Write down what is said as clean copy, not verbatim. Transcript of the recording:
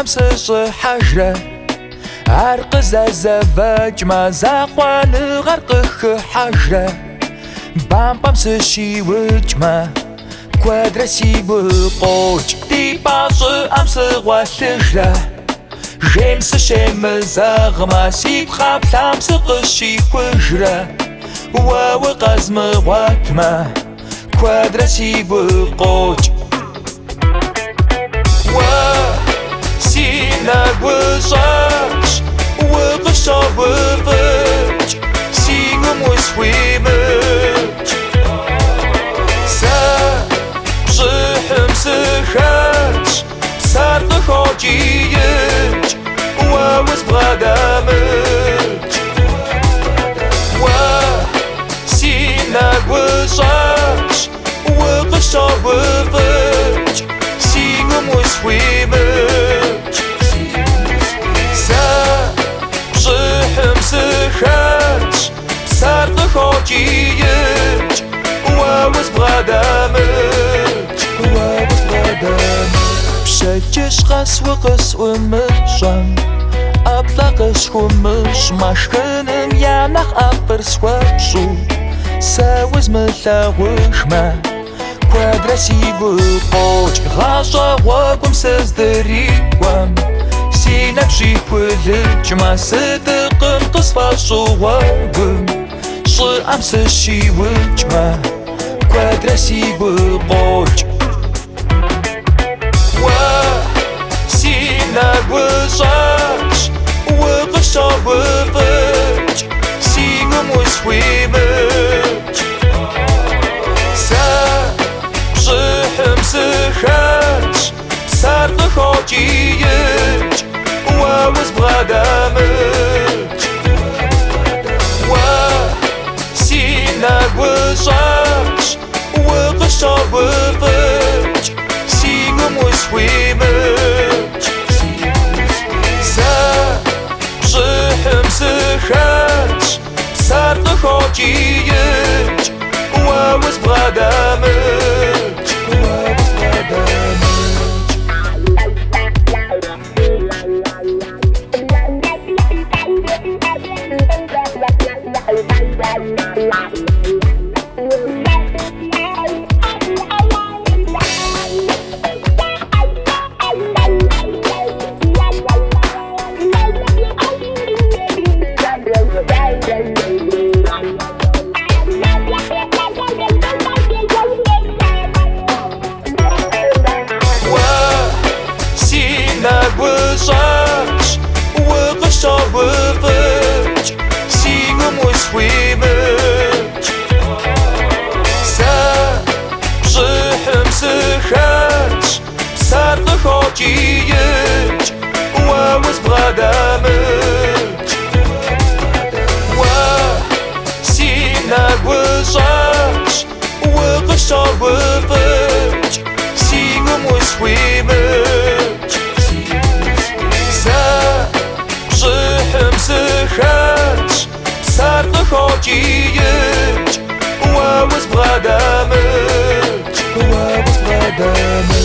نمسس حجرة عرق زواج ما زاقوان غرقخ حجرة بام بام سشي وجما كوادرسي بقوج دي باص أمس غوالجرة جيمس شيم زاغما سيب خاب ثامس قشي خجرة ووقزم غواتما كوادرسي بقوج Nag wuzach, wugusha wuvach, sigum wiswimach. Sa, bzichem sichach, sarda chodijach, wawis bradamach. Wa, si nag wuzach, wugusha wuvach, sigum wiswimach. Sychać, sarda chodijać, ławys bradamać, ławys bradamać. Przecież hasło myszam, a plakasz humysz, maszkynym janach aper słabszu, sałys myślałyszma, kwadrasi wypoć, hasza łapam se zderiłam. Sinap shikhulich ma sidqan qisfashu wagum shi amsa shiwich ma kwadrasi buqoj wa sinap wishach waqsha wafach sigum wiswimach sa shihim sikhach sarda chodijach ووز بغدامج وسيناك وشاش وقشا وفج سيقم وسويمج سا بشحم سخاش سارد خاجيج ووز بغدامج ووز بغدامج Chodijać, ławys bradamać Sinag wishach, waqsha wafach sigum wiswimach Sa, bzichem sikhach, sarda chodijać, ławys bradamach Ławys bradamach